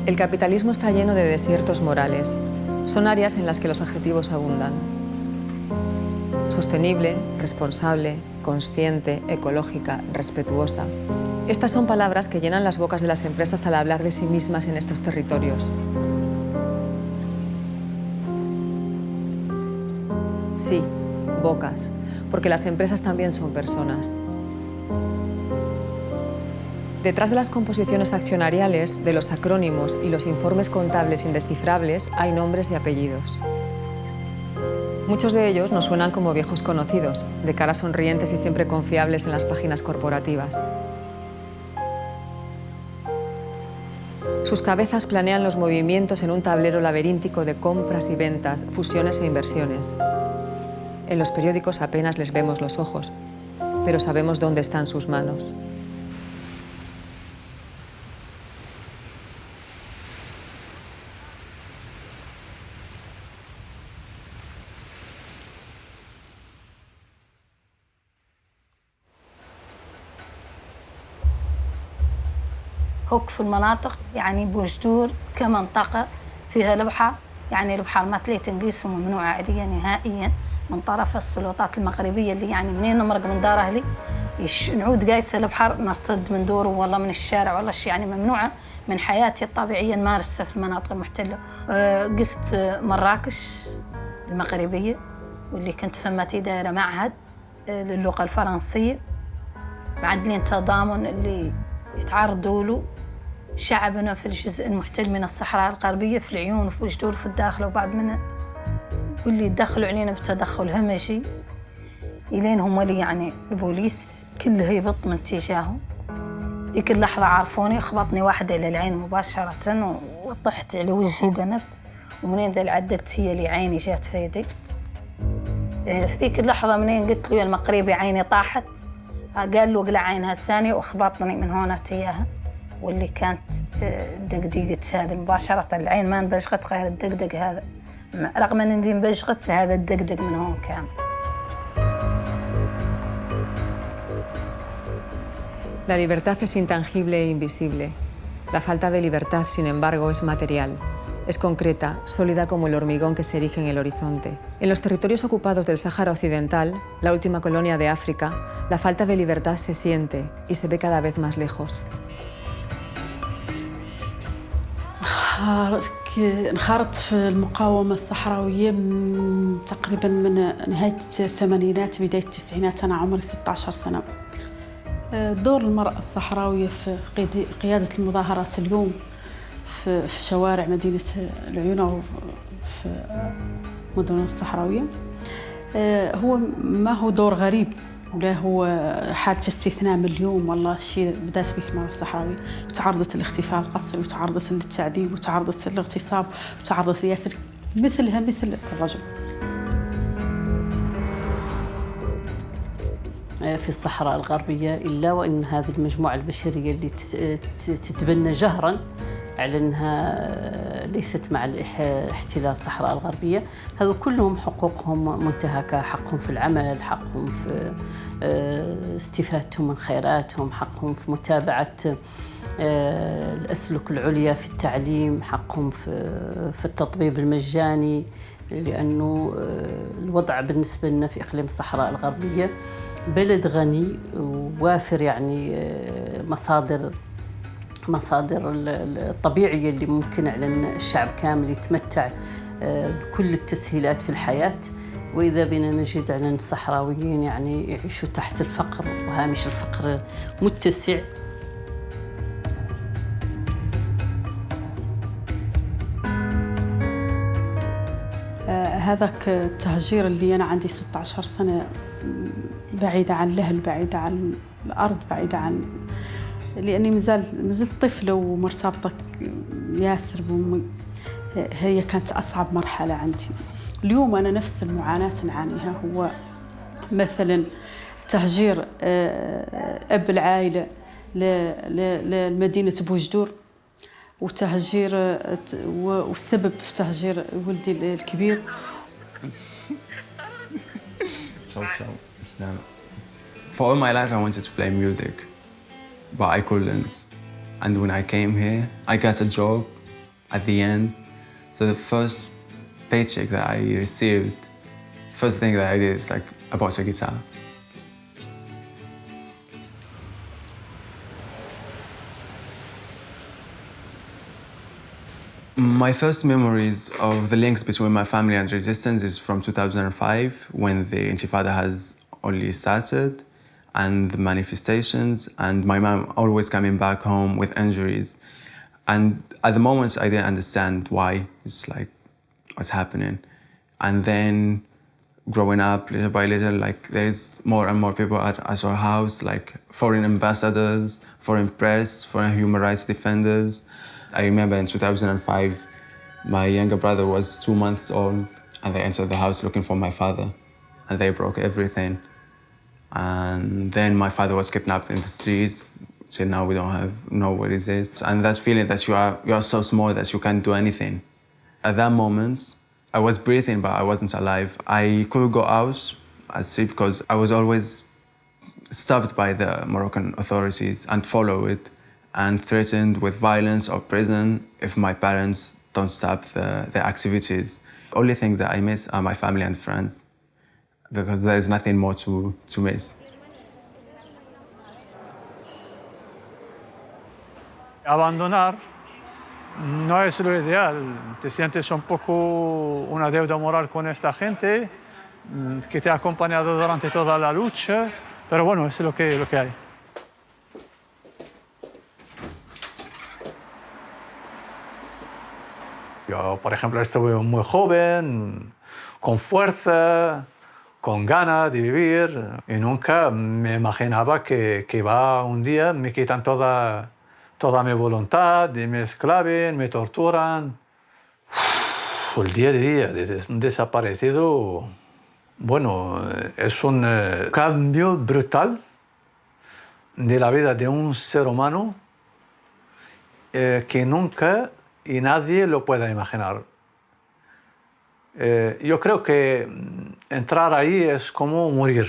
El capitalismo está lleno de desiertos morales. Son áreas en las que los adjetivos abundan. Sostenible, responsable, consciente, ecológica, respetuosa. Estas son palabras que llenan las bocas de las empresas al hablar de sí mismas en estos territorios. Sí, bocas, porque las empresas también son personas. Detrás de las composiciones accionariales, de los acrónimos y los informes contables indescifrables hay nombres y apellidos. Muchos de ellos nos suenan como viejos conocidos, de caras sonrientes y siempre confiables en las páginas corporativas. Sus cabezas planean los movimientos en un tablero laberíntico de compras y ventas, fusiones e inversiones. En los periódicos apenas les vemos los ojos, pero sabemos dónde están sus manos. هوك في المناطق يعني بوجدور كمنطقة فيها البحر، يعني البحر مثلي تنقيس ممنوعة عليا نهائيا من طرف السلطات المغربية اللي يعني منين نمرق من دار أهلي نعود قايسة البحر نرتد من دوره والله من الشارع والله شيء يعني ممنوعة من حياتي الطبيعية نمارسها في المناطق المحتلة. قست مراكش المغربية واللي كنت فمتي دايرة معهد للغة الفرنسية معدلين تضامن اللي يتعرضوا له شعبنا في الجزء المحتل من الصحراء الغربية في العيون وفي وجدور في الداخل وبعض منها واللي يدخلوا علينا بتدخل همجي إلين هم اللي يعني البوليس كله يبط من تجاههم. ذيك اللحظة عرفوني خبطني واحد على العين مباشرة وطحت على وجهي ذنبت ومنين ذا العدت هي اللي عيني جات في يدي. في ذيك اللحظة منين قلت له يا المقريبي عيني طاحت قال له اقلع عينها الثانية وأخبطني من هنا تياها واللي كانت دقدقة هذا مباشرة العين ما انبجغت غير الدقدق هذا رغم أن اني انبجغت هذا الدقدق من هون كامل. La libertad es intangible e invisible. La falta de libertad, sin embargo, es material. Es concreta, sólida como el hormigón que se erige en el horizonte. En los territorios ocupados del Sáhara Occidental, la última colonia de África, la falta de libertad se siente y se ve cada vez más lejos. انخرطت في المقاومة الصحراوية تقريبا من نهاية الثمانينات بداية التسعينات. أنا عمري 16 سنة. دور المرأة الصحراوية في قيادة المظاهرات اليوم في شوارع مدينة العيون أو في مدن الصحراوية هو ما هو دور غريب ولا هو حالة استثناء من اليوم. والله شيء بدأت به المرأة الصحراوية وتعرضت للاختفاء القسري وتعرضت للتعذيب وتعرضت للاغتصاب وتعرضت للياسر مثلها مثل الرجل. في الصحراء الغربية إلا وإن هذه المجموعة البشرية اللي تتبنى جهراً على أنها ليست مع احتلال الصحراء الغربية، هذو كلهم حقوقهم منتهكة، حقهم في العمل، حقهم في استفادتهم من خيراتهم، حقهم في متابعة الأسلك العليا في التعليم، حقهم في التطبيب المجاني، لأنه الوضع بالنسبة لنا في إقليم الصحراء الغربية بلد غني ووافر يعني مصادر الطبيعية اللي ممكن على الشعب كامل يتمتع بكل التسهيلات في الحياة، وإذا بنا نجد على الصحراويين يعني يعيشوا تحت الفقر وهامش الفقر متسع. هذاك التهجير اللي أنا عندي 16 سنة بعيدة عن الأهل، بعيدة عن الأرض، بعيدة عن لأني مازلت طفلة ومرتبطة ياسر بأمي. هي كانت أصعب مرحلة عندي. اليوم أنا نفس المعاناة نعانيها، هو مثلا تهجير أب العائلة لمدينة بوجدور وتهجير والسبب في تهجير ولدي الكبير. For all my life I wanted to play music, but I couldn't. And when I came here, I got a job at the end. So the first paycheck that I received, first thing that I did is like I bought a guitar. My first memories of the links between my family and resistance is from 2005, when the Intifada has only started, and the manifestations, and my mom always coming back home with injuries. And at the moment, I didn't understand why. It's like, what's happening? And then growing up, little by little, like there's more and more people at our house, like foreign ambassadors, foreign press, foreign human rights defenders. I remember in 2005, my younger brother was 2 months old, and they entered the house looking for my father, and they broke everything. And then my father was kidnapped in the streets. So now we don't know where is it. And that feeling that you are so small that you can't do anything. At that moment, I was breathing, but I wasn't alive. I couldn't go out at sea because I was always stopped by the Moroccan authorities and followed and threatened with violence or prison if my parents don't stop the activities. Only thing that I miss are my family and friends, because there is nothing more to miss. Abandonar no es lo ideal. Te sientes un poco una deuda moral con esta gente que te ha acompañado durante toda la lucha, pero bueno, es lo que hay. Yo, por ejemplo, estuve muy joven, con fuerza, con ganas de vivir, y nunca me imaginaba que un día me quitan toda mi voluntad, me esclaven, me torturan. El día a día de un desaparecido, bueno, es un cambio brutal de la vida de un ser humano que nunca y nadie lo puede imaginar. Yo creo que entrar ahí es como morir.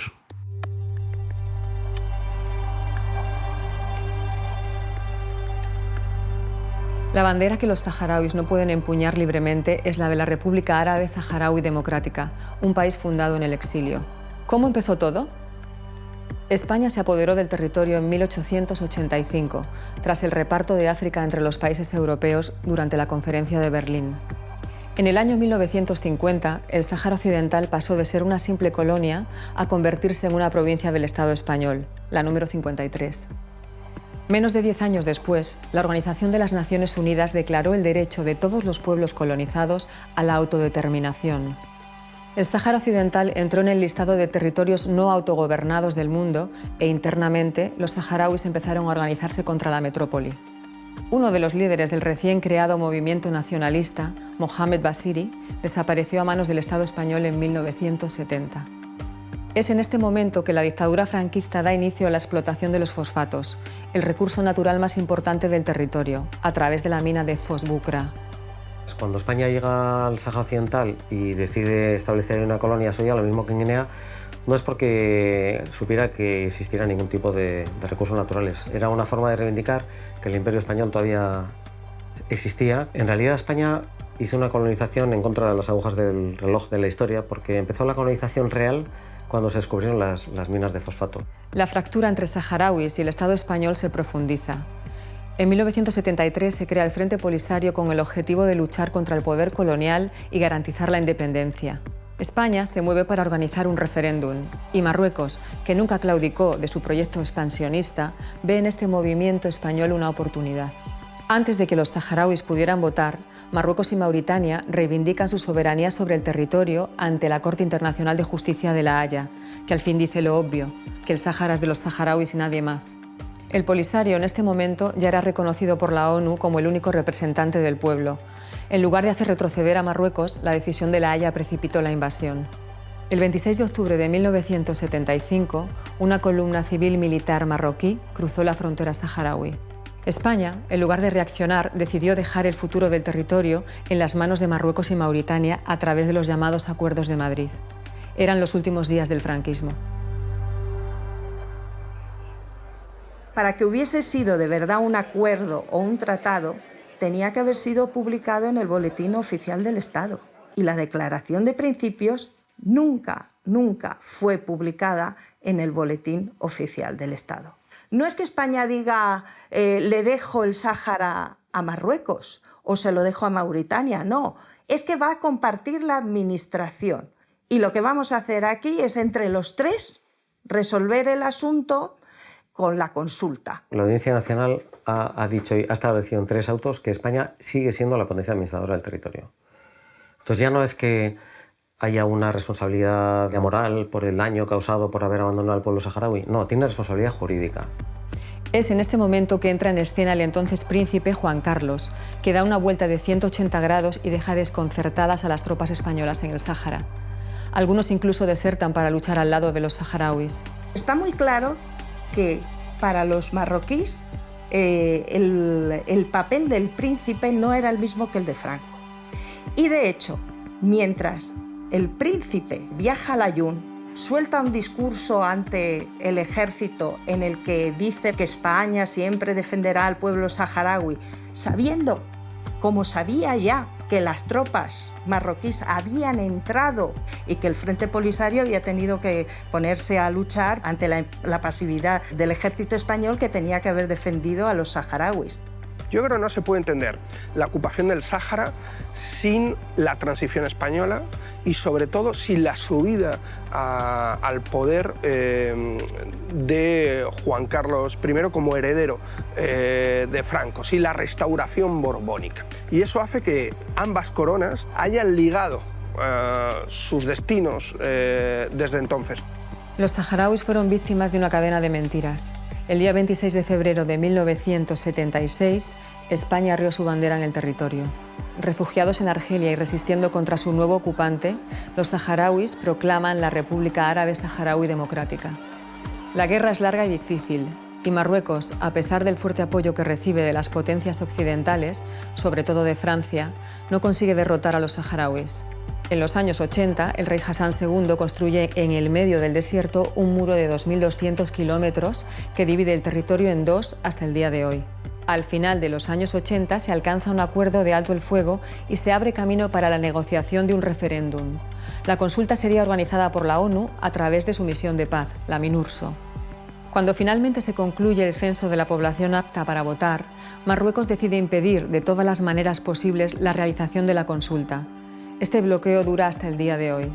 La bandera que los saharauis no pueden empuñar libremente es la de la República Árabe Saharaui Democrática, un país fundado en el exilio. ¿Cómo empezó todo? España se apoderó del territorio en 1885, tras el reparto de África entre los países europeos durante la Conferencia de Berlín. En el año 1950, el Sáhara Occidental pasó de ser una simple colonia a convertirse en una provincia del Estado español, la número 53. Menos de 10 años después, la Organización de las Naciones Unidas declaró el derecho de todos los pueblos colonizados a la autodeterminación. El Sáhara Occidental entró en el listado de territorios no autogobernados del mundo e internamente los saharauis empezaron a organizarse contra la metrópoli. Uno de los líderes del recién creado movimiento nacionalista, Mohamed Basiri, desapareció a manos del Estado español en 1970. Es en este momento que la dictadura franquista da inicio a la explotación de los fosfatos, el recurso natural más importante del territorio, a través de la mina de Fosbucra. Cuando España llega al Sáhara Occidental y decide establecer una colonia suya, lo mismo que en Guinea, no es porque supiera que existiera ningún tipo de recursos naturales. Era una forma de reivindicar que el Imperio Español todavía existía. En realidad, España hizo una colonización en contra de las agujas del reloj de la historia, porque empezó la colonización real cuando se descubrieron las minas de fosfato. La fractura entre saharauis y el Estado español se profundiza. En 1973 se crea el Frente Polisario con el objetivo de luchar contra el poder colonial y garantizar la independencia. España se mueve para organizar un referéndum y Marruecos, que nunca claudicó de su proyecto expansionista, ve en este movimiento español una oportunidad. Antes de que los saharauis pudieran votar, Marruecos y Mauritania reivindican su soberanía sobre el territorio ante la Corte Internacional de Justicia de La Haya, que al fin dice lo obvio, que el Sáhara es de los saharauis y nadie más. El Polisario en este momento ya era reconocido por la ONU como el único representante del pueblo. En lugar de hacer retroceder a Marruecos, la decisión de La Haya precipitó la invasión. El 26 de octubre de 1975, una columna civil militar marroquí cruzó la frontera saharaui. España, en lugar de reaccionar, decidió dejar el futuro del territorio en las manos de Marruecos y Mauritania a través de los llamados Acuerdos de Madrid. Eran los últimos días del franquismo. Para que hubiese sido de verdad un acuerdo o un tratado, tenía que haber sido publicado en el Boletín Oficial del Estado. Y la Declaración de Principios nunca fue publicada en el Boletín Oficial del Estado. No es que España diga le dejo el Sáhara a Marruecos o se lo dejo a Mauritania, no. Es que va a compartir la administración. Y lo que vamos a hacer aquí es entre los tres resolver el asunto con la consulta. La Audiencia Nacional ha dicho y ha establecido en 3 autos que España sigue siendo la potencia administradora del territorio. Entonces ya no es que haya una responsabilidad moral por el daño causado por haber abandonado al pueblo saharaui. No, tiene responsabilidad jurídica. Es en este momento que entra en escena el entonces príncipe Juan Carlos, que da una vuelta de 180 grados y deja desconcertadas a las tropas españolas en el Sáhara. Algunos incluso desertan para luchar al lado de los saharauis. Está muy claro que para los marroquíes el papel del príncipe no era el mismo que el de Franco. Y de hecho, mientras el príncipe viaja a Layún, suelta un discurso ante el ejército en el que dice que España siempre defenderá al pueblo saharaui, sabiendo, como sabía ya, que las tropas marroquíes habían entrado y que el Frente Polisario había tenido que ponerse a luchar ante la pasividad del ejército español que tenía que haber defendido a los saharauis. Yo creo que no se puede entender la ocupación del Sáhara sin la transición española y sobre todo sin la subida al poder de Juan Carlos I como heredero de Franco, sin la restauración borbónica. Y eso hace que ambas coronas hayan ligado sus destinos desde entonces. Los saharauis fueron víctimas de una cadena de mentiras. El día 26 de febrero de 1976, España arrió su bandera en el territorio. Refugiados en Argelia y resistiendo contra su nuevo ocupante, los saharauis proclaman la República Árabe Saharaui Democrática. La guerra es larga y difícil, y Marruecos, a pesar del fuerte apoyo que recibe de las potencias occidentales, sobre todo de Francia, no consigue derrotar a los saharauis. En los años 80, el rey Hassan II construye en el medio del desierto un muro de 2.200 kilómetros que divide el territorio en dos hasta el día de hoy. Al final de los años 80 se alcanza un acuerdo de alto el fuego y se abre camino para la negociación de un referéndum. La consulta sería organizada por la ONU a través de su misión de paz, la MINURSO. Cuando finalmente se concluye el censo de la población apta para votar, Marruecos decide impedir de todas las maneras posibles la realización de la consulta. Este bloqueo dura hasta el día de hoy.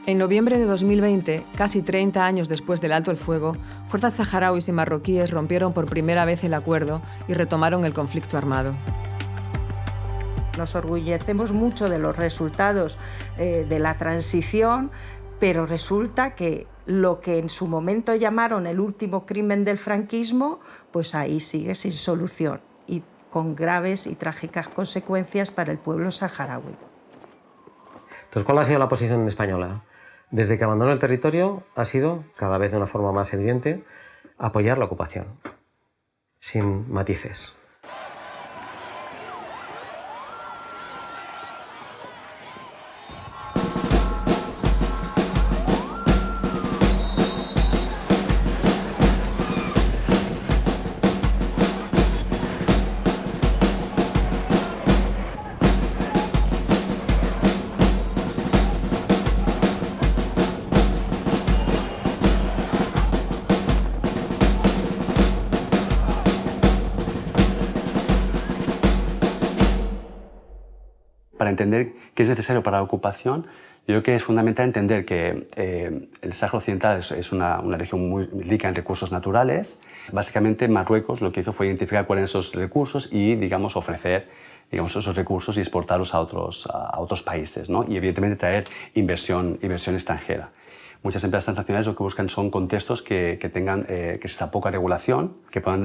En noviembre de 2020, casi 30 años después del alto el fuego, fuerzas saharauis y marroquíes rompieron por primera vez el acuerdo y retomaron el conflicto armado. Nos orgullecemos mucho de los resultados de la transición, pero resulta que lo que en su momento llamaron el último crimen del franquismo, pues ahí sigue sin solución y con graves y trágicas consecuencias para el pueblo saharaui. Entonces, ¿cuál ha sido la posición española? Desde que abandonó el territorio ha sido, cada vez de una forma más evidente, apoyar la ocupación, sin matices. Para entender qué es necesario para la ocupación, yo creo que es fundamental entender que el Sáhara Occidental es una región muy rica en recursos naturales. Básicamente, Marruecos lo que hizo fue identificar cuáles eran esos recursos y, digamos, ofrecer esos recursos y exportarlos a otros países, ¿no? Y, evidentemente, traer inversión extranjera. Muchas empresas transnacionales lo que buscan son contextos que tengan que exista poca regulación, que puedan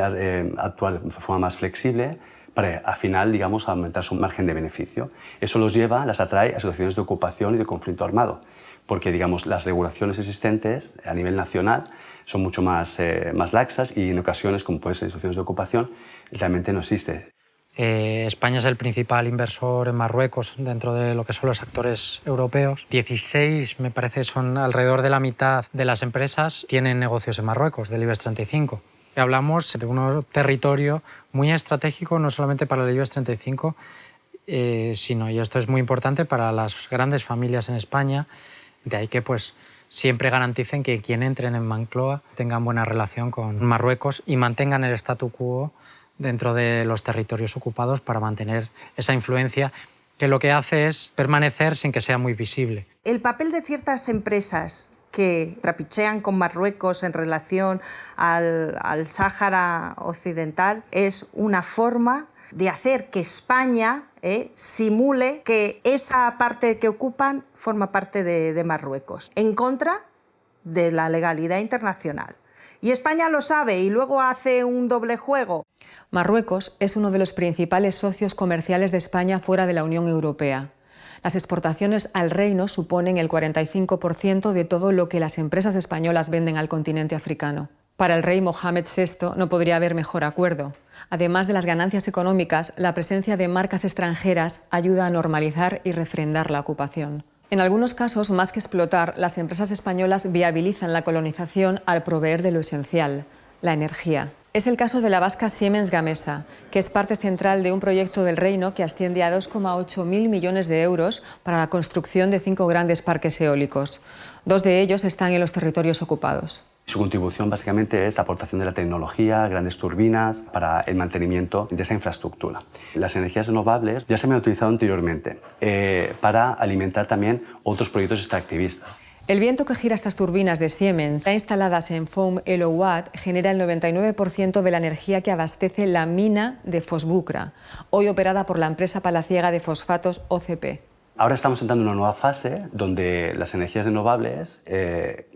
actuar de forma más flexible, para al final, digamos, aumentar su margen de beneficio. Eso las atrae a situaciones de ocupación y de conflicto armado, porque, digamos, las regulaciones existentes a nivel nacional son mucho más laxas y en ocasiones, como pueden ser situaciones de ocupación, realmente no existe. España es el principal inversor en Marruecos dentro de lo que son los actores europeos. 16, me parece, son alrededor de la mitad de las empresas tienen negocios en Marruecos, del IBEX 35. Hablamos de un territorio muy estratégico, no solamente para el IBEX 35, sino, y esto es muy importante, para las grandes familias en España, de ahí que pues, siempre garanticen que quien entren en Moncloa tengan buena relación con Marruecos y mantengan el statu quo dentro de los territorios ocupados para mantener esa influencia que lo que hace es permanecer sin que sea muy visible. El papel de ciertas empresas que trapichean con Marruecos en relación al Sáhara Occidental es una forma de hacer que España simule que esa parte que ocupan forma parte de Marruecos, en contra de la legalidad internacional. Y España lo sabe y luego hace un doble juego. Marruecos es uno de los principales socios comerciales de España fuera de la Unión Europea. Las exportaciones al reino suponen el 45% de todo lo que las empresas españolas venden al continente africano. Para el rey Mohamed VI no podría haber mejor acuerdo. Además de las ganancias económicas, la presencia de marcas extranjeras ayuda a normalizar y refrendar la ocupación. En algunos casos, más que explotar, las empresas españolas viabilizan la colonización al proveer de lo esencial, la energía. Es el caso de la vasca Siemens Gamesa, que es parte central de un proyecto del reino que asciende a 2,8 mil millones de euros para la construcción de 5 grandes parques eólicos. 2 de ellos están en los territorios ocupados. Su contribución básicamente es la aportación de la tecnología, grandes turbinas para el mantenimiento de esa infraestructura. Las energías renovables ya se han utilizado anteriormente para alimentar también otros proyectos extractivistas. El viento que gira estas turbinas de Siemens, instaladas en Foam Elowatt, genera el 99% de la energía que abastece la mina de Fosbucra, hoy operada por la empresa palaciega de fosfatos OCP. Ahora estamos entrando en una nueva fase donde las energías renovables,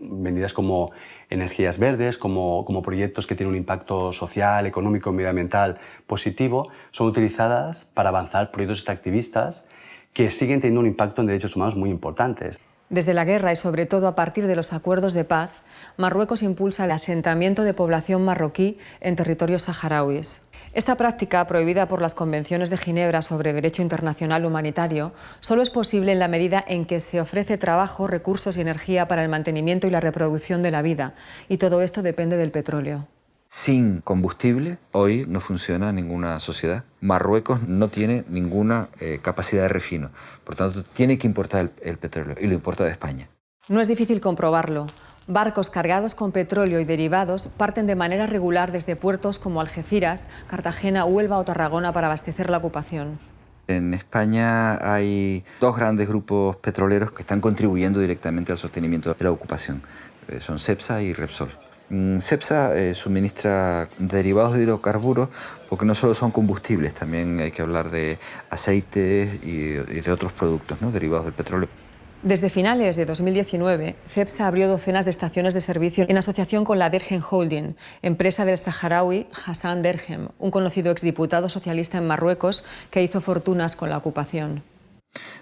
vendidas como energías verdes, como proyectos que tienen un impacto social, económico, medioambiental positivo, son utilizadas para avanzar proyectos extractivistas que siguen teniendo un impacto en derechos humanos muy importantes. Desde la guerra y sobre todo a partir de los acuerdos de paz, Marruecos impulsa el asentamiento de población marroquí en territorios saharauis. Esta práctica, prohibida por las convenciones de Ginebra sobre derecho internacional humanitario, solo es posible en la medida en que se ofrece trabajo, recursos y energía para el mantenimiento y la reproducción de la vida, y todo esto depende del petróleo. Sin combustible, hoy no funciona ninguna sociedad. Marruecos no tiene ninguna capacidad de refino. Por tanto, tiene que importar el petróleo y lo importa de España. No es difícil comprobarlo. Barcos cargados con petróleo y derivados parten de manera regular desde puertos como Algeciras, Cartagena, Huelva o Tarragona para abastecer la ocupación. En España hay 2 grandes grupos petroleros que están contribuyendo directamente al sostenimiento de la ocupación. Son Cepsa y Repsol. Cepsa suministra derivados de hidrocarburos porque no solo son combustibles, también hay que hablar de aceites y de otros productos, ¿no?, derivados del petróleo. Desde finales de 2019, Cepsa abrió docenas de estaciones de servicio en asociación con la Derhem Holding, empresa del saharaui Hassan Derhem, un conocido exdiputado socialista en Marruecos que hizo fortunas con la ocupación.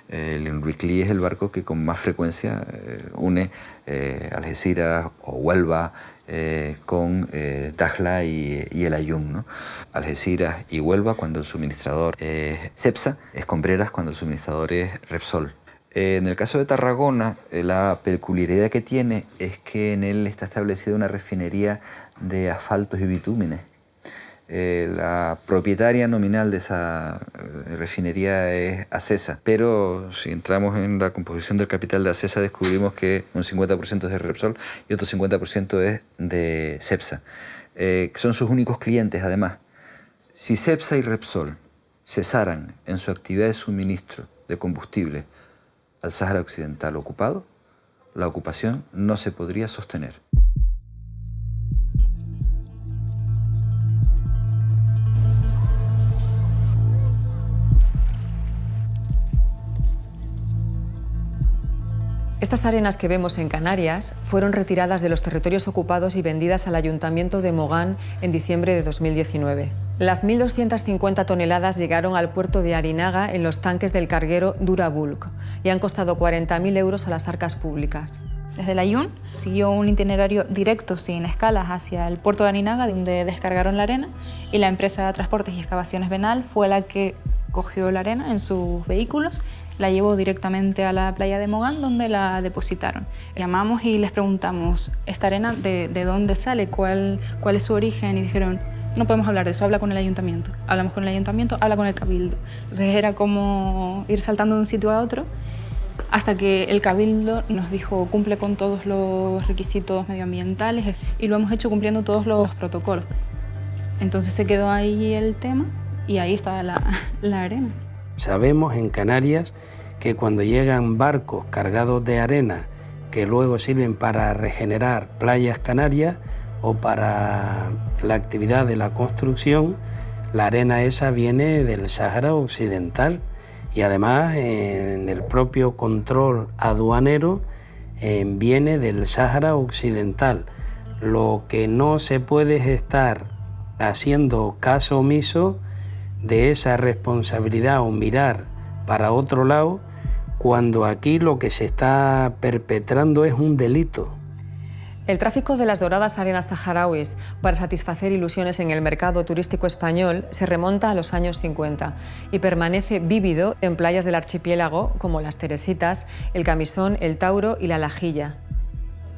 El Enriquilí es el barco que con más frecuencia une Algeciras o Huelva con Dakhla y El Aaiún, ¿no? Algeciras y Huelva cuando el suministrador es Cepsa, Escombreras cuando el suministrador es Repsol. En el caso de Tarragona, la peculiaridad que tiene es que en él está establecida una refinería de asfaltos y bitúmenes. La propietaria nominal de esa refinería es Acesa, pero si entramos en la composición del capital de Acesa descubrimos que un 50% es de Repsol y otro 50% es de Cepsa. Son sus únicos clientes además. Si Cepsa y Repsol cesaran en su actividad de suministro de combustible al Sáhara Occidental ocupado, la ocupación no se podría sostener. Estas arenas que vemos en Canarias fueron retiradas de los territorios ocupados y vendidas al Ayuntamiento de Mogán en diciembre de 2019. Las 1.250 toneladas llegaron al puerto de Arinaga en los tanques del carguero Durabulk y han costado 40.000 euros a las arcas públicas. Desde el Aaiún siguió un itinerario directo sin escalas hacia el puerto de Arinaga, donde descargaron la arena, y la empresa de transportes y excavaciones Benal fue la que cogió la arena en sus vehículos, la llevó directamente a la playa de Mogán, donde la depositaron. Llamamos y les preguntamos, ¿esta arena de dónde sale? ¿Cuál es su origen? Y dijeron, no podemos hablar de eso, habla con el ayuntamiento. Hablamos con el ayuntamiento, habla con el cabildo. Entonces era como ir saltando de un sitio a otro, hasta que el cabildo nos dijo, cumple con todos los requisitos medioambientales, y lo hemos hecho cumpliendo todos los protocolos. Entonces se quedó ahí el tema y ahí está la arena. Sabemos en Canarias que cuando llegan barcos cargados de arena que luego sirven para regenerar playas canarias o para la actividad de la construcción, la arena esa viene del Sáhara Occidental y además en el propio control aduanero viene del Sáhara Occidental. Lo que no se puede es estar haciendo caso omiso de esa responsabilidad o mirar para otro lado cuando aquí lo que se está perpetrando es un delito. El tráfico de las doradas arenas saharauis para satisfacer ilusiones en el mercado turístico español se remonta a los años 50 y permanece vívido en playas del archipiélago como Las Teresitas, El Camisón, El Tauro y La Lajilla.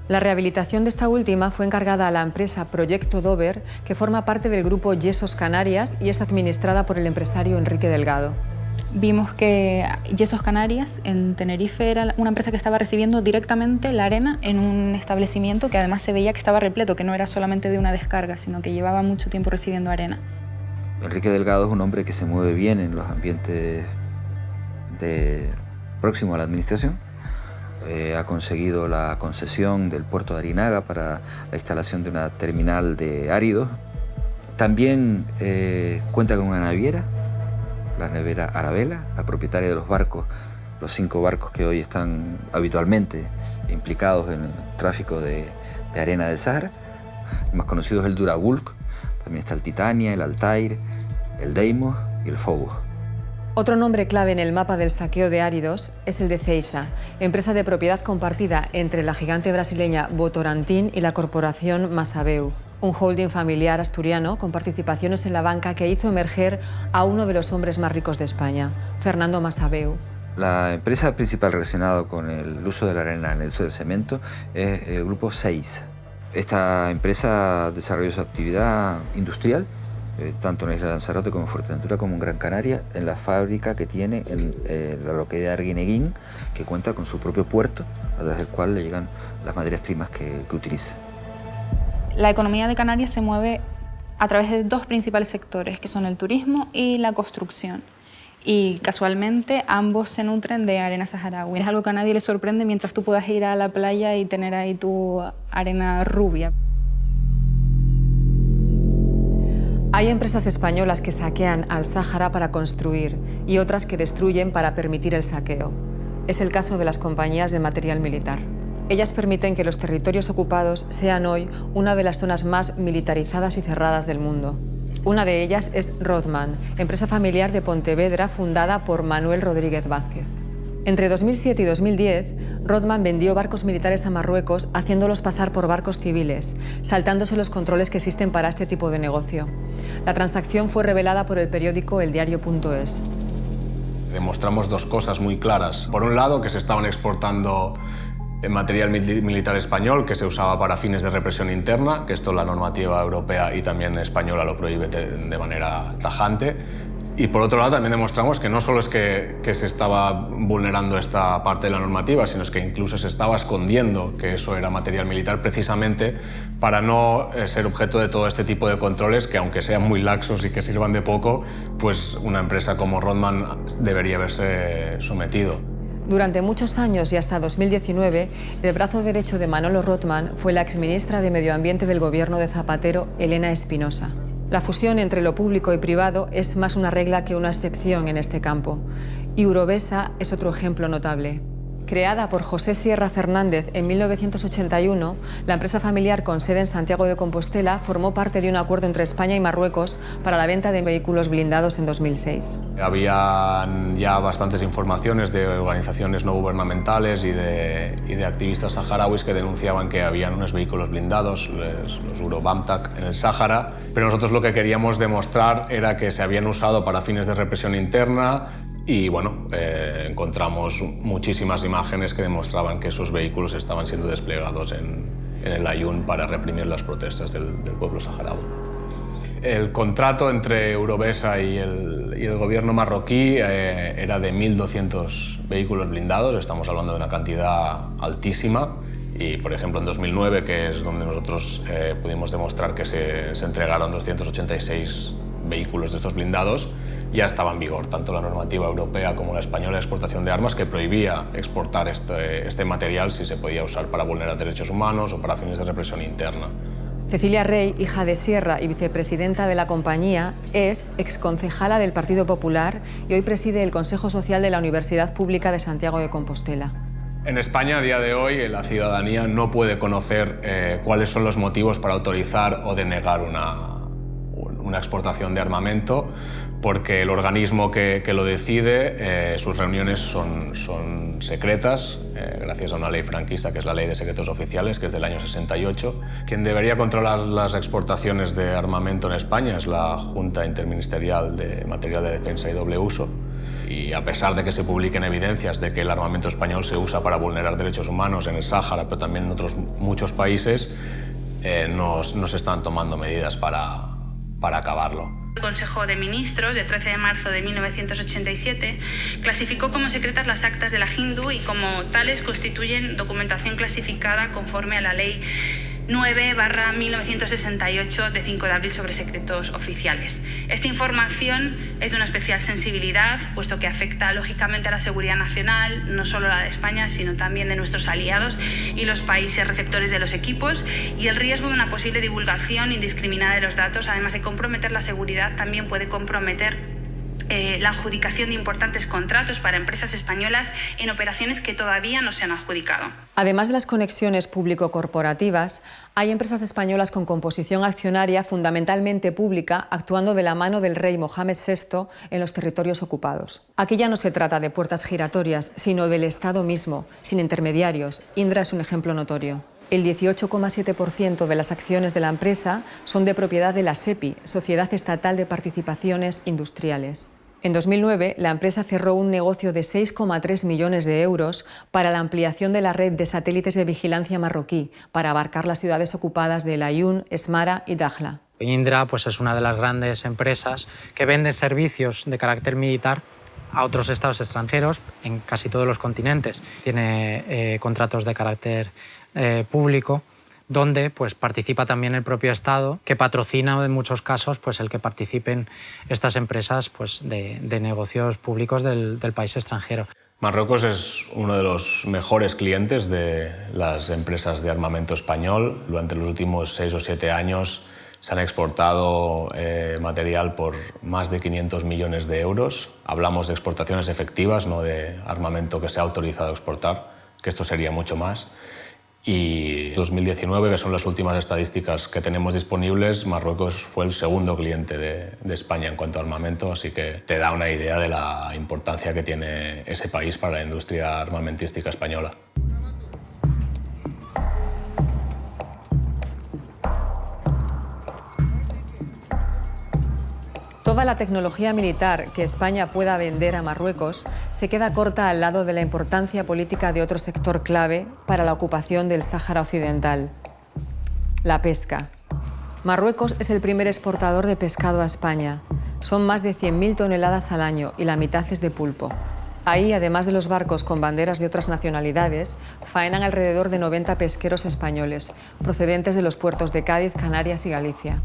La rehabilitación de esta última fue encargada a la empresa Proyecto Dover, que forma parte del grupo Yesos Canarias y es administrada por el empresario Enrique Delgado. Vimos que Yesos Canarias en Tenerife era una empresa que estaba recibiendo directamente la arena en un establecimiento que además se veía que estaba repleto, que no era solamente de una descarga, sino que llevaba mucho tiempo recibiendo arena. Enrique Delgado es un hombre que se mueve bien en los ambientes próximos a la administración. Ha conseguido la concesión del puerto de Arinaga para la instalación de una terminal de áridos. También cuenta con una naviera, la naviera Arabela, la propietaria de los barcos, los 5 barcos que hoy están habitualmente implicados en el tráfico de arena del Sáhara. El más conocido es el Durabulk, también está el Titania, el Altair, el Deimos y el Phobos. Otro nombre clave en el mapa del saqueo de áridos es el de Ceisa, empresa de propiedad compartida entre la gigante brasileña Votorantim y la corporación Massabeu, un holding familiar asturiano con participaciones en la banca que hizo emerger a uno de los hombres más ricos de España, Fernando Massabeu. La empresa principal relacionada con el uso de la arena en el uso del cemento es el grupo Ceiza. Esta empresa desarrolló su actividad industrial tanto en la isla de Lanzarote como en Fuerteventura como en Gran Canaria, en la fábrica que tiene en la localidad de Arguineguín, que cuenta con su propio puerto, a través del cual le llegan las materias primas que utiliza. La economía de Canarias se mueve a través de 2 principales sectores, que son el turismo y la construcción. Y casualmente ambos se nutren de arena saharaui. Es algo que a nadie le sorprende mientras tú puedas ir a la playa y tener ahí tu arena rubia. Hay empresas españolas que saquean al Sáhara para construir y otras que destruyen para permitir el saqueo. Es el caso de las compañías de material militar. Ellas permiten que los territorios ocupados sean hoy una de las zonas más militarizadas y cerradas del mundo. Una de ellas es Rodman, empresa familiar de Pontevedra fundada por Manuel Rodríguez Vázquez. Entre 2007 y 2010, Rodman vendió barcos militares a Marruecos haciéndolos pasar por barcos civiles, saltándose los controles que existen para este tipo de negocio. La transacción fue revelada por el periódico eldiario.es. Demostramos 2 cosas muy claras. Por un lado, que se estaban exportando material militar español que se usaba para fines de represión interna, que esto la normativa europea y también española lo prohíbe de manera tajante. Y por otro lado también demostramos que no solo es que se estaba vulnerando esta parte de la normativa, sino es que incluso se estaba escondiendo que eso era material militar precisamente para no ser objeto de todo este tipo de controles que, aunque sean muy laxos y que sirvan de poco, pues una empresa como Rodman debería haberse sometido. Durante muchos años y hasta 2019, el brazo derecho de Manolo Rodman fue la exministra de Medio Ambiente del gobierno de Zapatero, Elena Espinosa. La fusión entre lo público y privado es más una regla que una excepción en este campo. Y Urovesa es otro ejemplo notable. Creada por José Sierra Fernández en 1981, la empresa familiar con sede en Santiago de Compostela formó parte de un acuerdo entre España y Marruecos para la venta de vehículos blindados en 2006. Había ya bastantes informaciones de organizaciones no gubernamentales y de activistas saharauis que denunciaban que habían unos vehículos blindados, los Eurobamtak, en el Sáhara, pero nosotros lo que queríamos demostrar era que se habían usado para fines de represión interna. Y bueno, encontramos muchísimas imágenes que demostraban que esos vehículos estaban siendo desplegados en el Aaiún para reprimir las protestas del pueblo saharaui. El contrato entre Eurovesa y el gobierno marroquí era de 1.200 vehículos blindados, estamos hablando de una cantidad altísima. Y, por ejemplo, en 2009, que es donde nosotros pudimos demostrar que se entregaron 286 vehículos de estos blindados, ya estaba en vigor tanto la normativa europea como la española de exportación de armas, que prohibía exportar este material si se podía usar para vulnerar derechos humanos o para fines de represión interna. Cecilia Rey, hija de Sierra y vicepresidenta de la compañía, es exconcejala del Partido Popular y hoy preside el Consejo Social de la Universidad Pública de Santiago de Compostela. En España, a día de hoy, la ciudadanía no puede conocer cuáles son los motivos para autorizar o denegar una exportación de armamento, porque el organismo que lo decide, sus reuniones son secretas, gracias a una ley franquista que es la Ley de Secretos Oficiales, que es del año 68. Quien debería controlar las exportaciones de armamento en España es la Junta Interministerial de Material de Defensa y Doble Uso. Y a pesar de que se publiquen evidencias de que el armamento español se usa para vulnerar derechos humanos en el Sáhara, pero también en otros muchos países, no se están tomando medidas para acabarlo. El Consejo de Ministros, de 13 de marzo de 1987, clasificó como secretas las actas de la Hindu y como tales constituyen documentación clasificada conforme a la Ley 9/1968 de 5 de abril sobre secretos oficiales. Esta información es de una especial sensibilidad, puesto que afecta lógicamente a la seguridad nacional, no solo la de España, sino también de nuestros aliados y los países receptores de los equipos, y el riesgo de una posible divulgación indiscriminada de los datos, además de comprometer la seguridad, también puede comprometer la adjudicación de importantes contratos para empresas españolas en operaciones que todavía no se han adjudicado. Además de las conexiones público-corporativas, hay empresas españolas con composición accionaria fundamentalmente pública actuando de la mano del rey Mohamed VI en los territorios ocupados. Aquí ya no se trata de puertas giratorias, sino del Estado mismo, sin intermediarios. Indra es un ejemplo notorio. El 18,7% de las acciones de la empresa son de propiedad de la SEPI, Sociedad Estatal de Participaciones Industriales. En 2009, la empresa cerró un negocio de 6,3 millones de euros para la ampliación de la red de satélites de vigilancia marroquí para abarcar las ciudades ocupadas de El Aaiún, Esmara y Dakhla. Indra es una de las grandes empresas que vende servicios de carácter militar a otros estados extranjeros en casi todos los continentes. Tiene contratos de carácter público, donde participa también el propio Estado, que patrocina en muchos casos el que participen estas empresas de negocios públicos del país extranjero. Marruecos es uno de los mejores clientes de las empresas de armamento español. Durante los últimos 6 o 7 años se han exportado material por más de 500 millones de euros. Hablamos de exportaciones efectivas, no de armamento que se ha autorizado a exportar, que esto sería mucho más. Y en 2019, que son las últimas estadísticas que tenemos disponibles, Marruecos fue el segundo cliente de España en cuanto a armamento, así que te da una idea de la importancia que tiene ese país para la industria armamentística española. Toda la tecnología militar que España pueda vender a Marruecos se queda corta al lado de la importancia política de otro sector clave para la ocupación del Sáhara Occidental: la pesca. Marruecos es el primer exportador de pescado a España. Son más de 100.000 toneladas al año y la mitad es de pulpo. Ahí, además de los barcos con banderas de otras nacionalidades, faenan alrededor de 90 pesqueros españoles, procedentes de los puertos de Cádiz, Canarias y Galicia.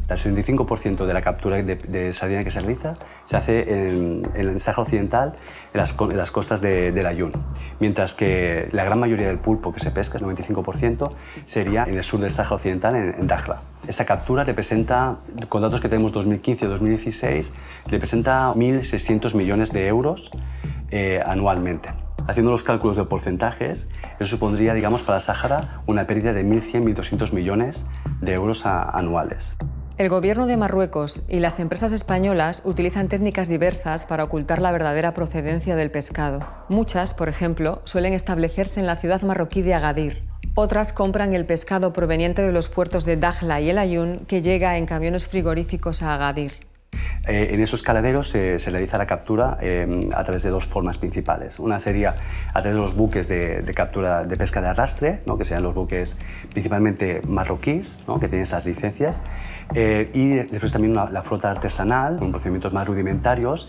El 65% de la captura de sardina que se realiza se hace en el Sáhara Occidental, en las costas del Aaiún, mientras que la gran mayoría del pulpo que se pesca, el 95%, sería en el sur del Sáhara Occidental, en Dakhla. Esa captura representa, con datos que tenemos 2015-2016, representa 1.600 millones de euros anualmente. Haciendo los cálculos de porcentajes, eso supondría, digamos, para el Sáhara una pérdida de 1.100-1.200 millones de euros anuales. El gobierno de Marruecos y las empresas españolas utilizan técnicas diversas para ocultar la verdadera procedencia del pescado. Muchas, por ejemplo, suelen establecerse en la ciudad marroquí de Agadir. Otras compran el pescado proveniente de los puertos de Dakhla y El Aaiún, que llega en camiones frigoríficos a Agadir. En esos caladeros se realiza la captura a través de dos formas principales. Una sería a través de los buques de captura de pesca de arrastre, ¿no? Que serían los buques principalmente marroquíes, ¿no? Que tienen esas licencias, y después también la flota artesanal, con procedimientos más rudimentarios.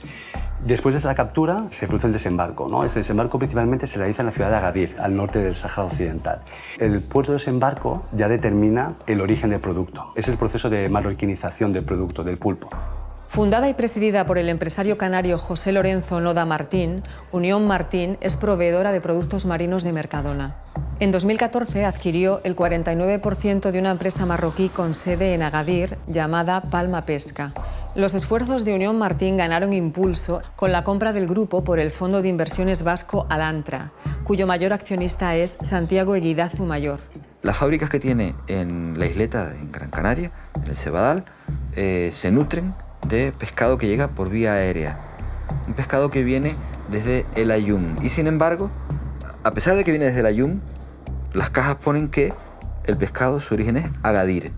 Después de la captura se produce el desembarco, ¿no? Ese desembarco principalmente se realiza en la ciudad de Agadir, al norte del Sáhara Occidental. El puerto de desembarco ya determina el origen del producto. Es el proceso de marroquinización del producto, del pulpo. Fundada y presidida por el empresario canario José Lorenzo Noda Martín, Unión Martín es proveedora de productos marinos de Mercadona. En 2014 adquirió el 49% de una empresa marroquí con sede en Agadir llamada Palma Pesca. Los esfuerzos de Unión Martín ganaron impulso con la compra del grupo por el fondo de inversiones vasco Alantra, cuyo mayor accionista es Santiago Eguidazu Mayor. Las fábricas que tiene en la isleta, en Gran Canaria, en el Cebadal, se nutren de pescado que llega por vía aérea, un pescado que viene desde El Aaiún. Y sin embargo, a pesar de que viene desde El Aaiún, las cajas ponen que el pescado, su origen es Agadir.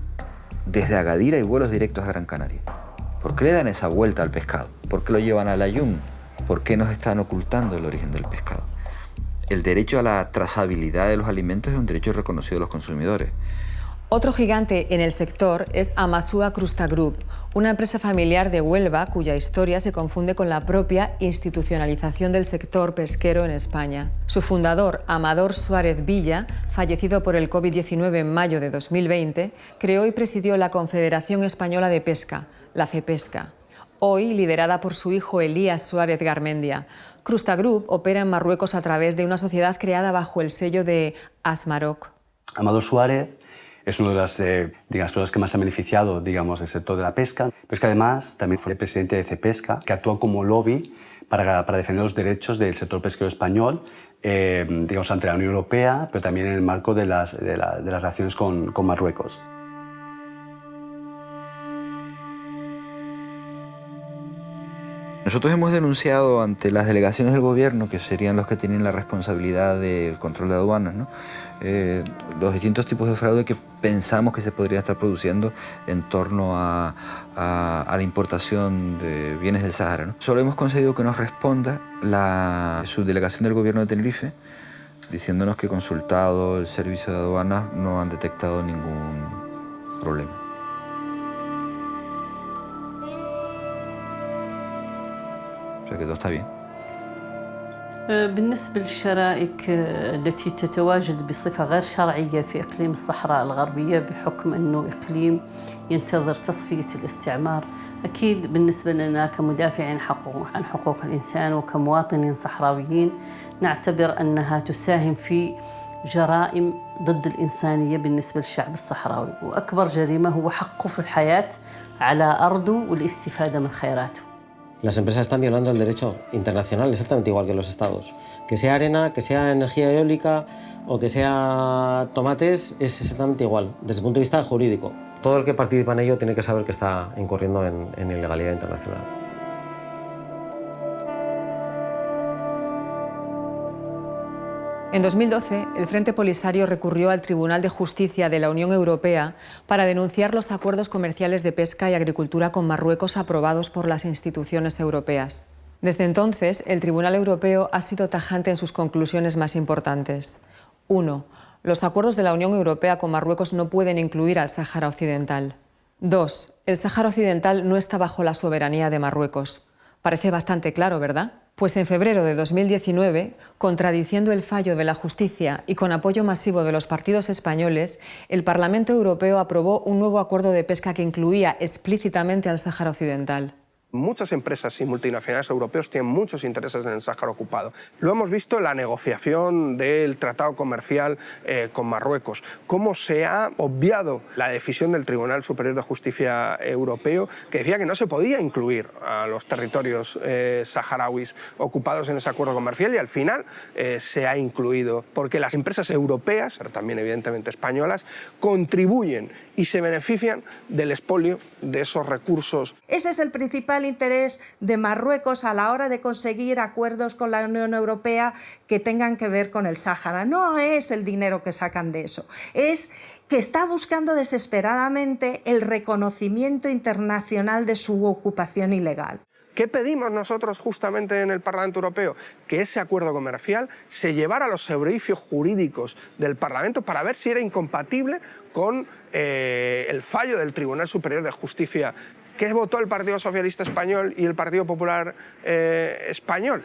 Desde Agadir hay vuelos directos a Gran Canaria. ¿Por qué le dan esa vuelta al pescado? ¿Por qué lo llevan a El Aaiún? ¿Por qué nos están ocultando el origen del pescado? El derecho a la trazabilidad de los alimentos es un derecho reconocido de los consumidores. Otro gigante en el sector es Amasua Crusta Group, una empresa familiar de Huelva cuya historia se confunde con la propia institucionalización del sector pesquero en España. Su fundador, Amador Suárez Villa, fallecido por el COVID-19 en mayo de 2020, creó y presidió la Confederación Española de Pesca, la CEPESCA, hoy liderada por su hijo Elías Suárez Garmendia. Crusta Group opera en Marruecos a través de una sociedad creada bajo el sello de Asmaroc. Amador Suárez es una de las personas que más se ha beneficiado, digamos, del sector de la pesca, pero es que además también fue el presidente de CEPESCA, que actuó como lobby para defender los derechos del sector pesquero español, digamos, ante la Unión Europea, pero también en el marco de las relaciones con Marruecos. Nosotros hemos denunciado ante las delegaciones del gobierno, que serían los que tienen la responsabilidad del control de aduanas, ¿no? Los distintos tipos de fraude que pensamos que se podría estar produciendo en torno a la importación de bienes del Sáhara, ¿no? Solo hemos conseguido que nos responda la subdelegación del gobierno de Tenerife, diciéndonos que consultado el servicio de aduanas no han detectado ningún problema. O sea que todo está bien. بالنسبة للشرائك التي تتواجد بصفة غير شرعية في إقليم الصحراء الغربية بحكم أنه إقليم ينتظر تصفية الاستعمار، أكيد بالنسبة لنا كمدافعين عن حقوق الإنسان وكمواطنين صحراويين نعتبر أنها تساهم في جرائم ضد الإنسانية بالنسبة للشعب الصحراوي، وأكبر جريمة هو حقه في الحياة على أرضه والاستفادة من خيراته. Las empresas están violando el derecho internacional exactamente igual que los estados. Que sea arena, que sea energía eólica o que sea tomates, es exactamente igual, desde el punto de vista jurídico. Todo el que participa en ello tiene que saber que está incurriendo en ilegalidad internacional. En 2012, el Frente Polisario recurrió al Tribunal de Justicia de la Unión Europea para denunciar los acuerdos comerciales de pesca y agricultura con Marruecos aprobados por las instituciones europeas. Desde entonces, el Tribunal Europeo ha sido tajante en sus conclusiones más importantes. 1. Los acuerdos de la Unión Europea con Marruecos no pueden incluir al Sáhara Occidental. 2. El Sáhara Occidental no está bajo la soberanía de Marruecos. Parece bastante claro, ¿verdad? Pues en febrero de 2019, contradiciendo el fallo de la justicia y con apoyo masivo de los partidos españoles, el Parlamento Europeo aprobó un nuevo acuerdo de pesca que incluía explícitamente al Sáhara Occidental. Muchas empresas y multinacionales europeos tienen muchos intereses en el Sáhara ocupado. Lo hemos visto en la negociación del tratado comercial con Marruecos, cómo se ha obviado la decisión del Tribunal Superior de Justicia Europeo, que decía que no se podía incluir a los territorios saharauis ocupados en ese acuerdo comercial, y al final se ha incluido, porque las empresas europeas, pero también evidentemente españolas, contribuyen y se benefician del expolio de esos recursos. Ese es el principal interés de Marruecos a la hora de conseguir acuerdos con la Unión Europea que tengan que ver con el Sáhara. No es el dinero que sacan de eso, es que está buscando desesperadamente el reconocimiento internacional de su ocupación ilegal. ¿Qué pedimos nosotros justamente en el Parlamento Europeo? Que ese acuerdo comercial se llevara a los servicios jurídicos del Parlamento para ver si era incompatible con el fallo del Tribunal Superior de Justicia. ¿Qué votó el Partido Socialista Español y el Partido Popular Español?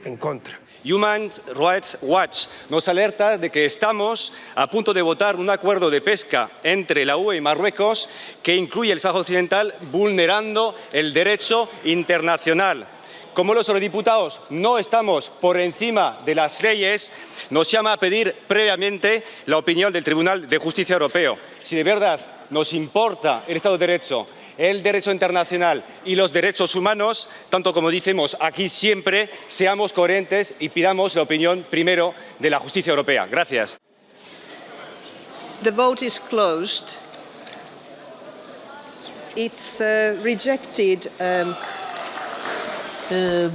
En contra. Human Rights Watch nos alerta de que estamos a punto de votar un acuerdo de pesca entre la UE y Marruecos que incluye el Sáhara Occidental, vulnerando el derecho internacional. Como los eurodiputados no estamos por encima de las leyes, nos llama a pedir previamente la opinión del Tribunal de Justicia Europeo. Si de verdad nos importa el Estado de Derecho, el derecho internacional y los derechos humanos, tanto como decimos aquí siempre, seamos coherentes y pidamos la opinión primero de la justicia europea. Gracias. The vote is closed. It's rejected.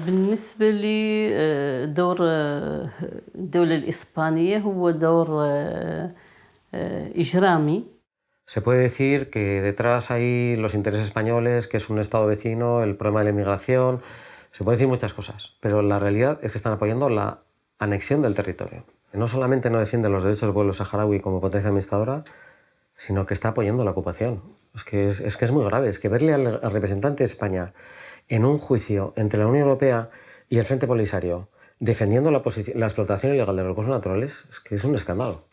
بالنسبة لي دور الدولة الإسبانية هو دور إجرامي. Se puede decir que detrás hay los intereses españoles, que es un Estado vecino, el problema de la inmigración. Se puede decir muchas cosas, pero la realidad es que están apoyando la anexión del territorio. No solamente no defiende los derechos del pueblo saharaui como potencia administradora, sino que está apoyando la ocupación. Es que es muy grave. Es que verle al representante de España en un juicio entre la Unión Europea y el Frente Polisario defendiendo la explotación ilegal de los recursos naturales, es que es un escándalo.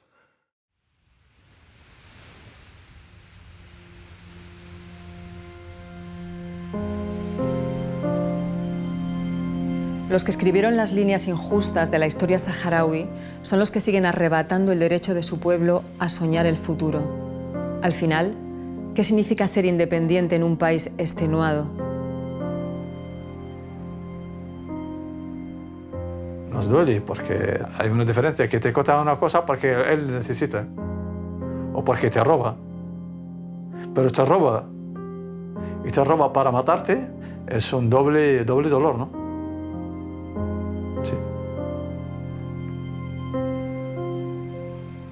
Los que escribieron las líneas injustas de la historia saharaui son los que siguen arrebatando el derecho de su pueblo a soñar el futuro. Al final, ¿qué significa ser independiente en un país extenuado? Nos duele porque hay una diferencia, que te corta una cosa porque él necesita o porque te roba. Pero te roba y te roba para matarte, es un doble dolor, ¿no? Sí.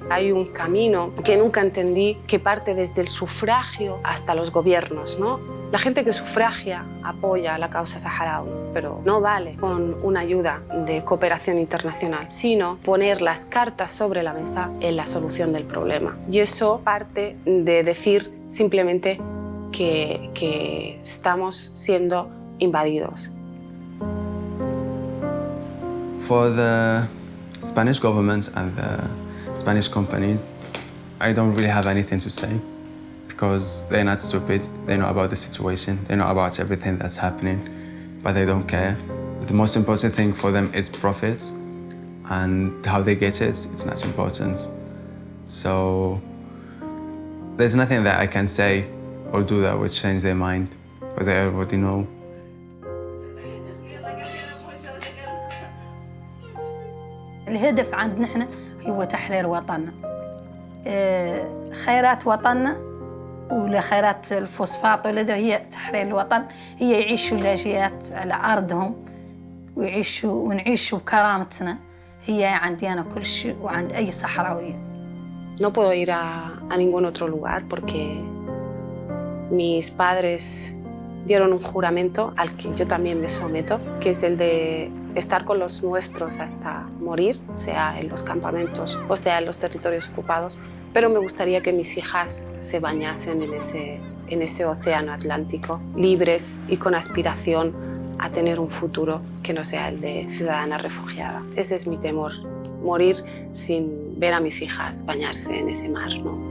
Hay un camino que nunca entendí que parte desde el sufragio hasta los gobiernos, ¿no? La gente que sufragia apoya la causa saharaui, pero no vale con una ayuda de cooperación internacional, sino poner las cartas sobre la mesa en la solución del problema. Y eso parte de decir simplemente que estamos siendo invadidos. For the Spanish government and the Spanish companies, I don't really have anything to say because they're not stupid. They know about the situation. They know about everything that's happening, but they don't care. The most important thing for them is profit, and how they get it, it's not important. So there's nothing that I can say or do that would change their mind because they already know. الهدف عندنا احنا هو تحرير وطننا. خيرات وطننا ولخيرات الفوسفات ولذا هي تحرير الوطن، هي يعيشوا اللاجئات على أرضهم ونعيشوا بكرامتنا. هي عندي أنا كل شيء وعند أي صحراوي. No puedo ir a ningún otro lugar porque mis padres dieron un juramento al que yo también me someto, que es el de estar con los nuestros hasta morir, sea en los campamentos o sea en los territorios ocupados, pero me gustaría que mis hijas se bañasen en ese océano Atlántico, libres y con aspiración a tener un futuro que no sea el de ciudadana refugiada. Ese es mi temor, morir sin ver a mis hijas bañarse en ese mar, ¿no?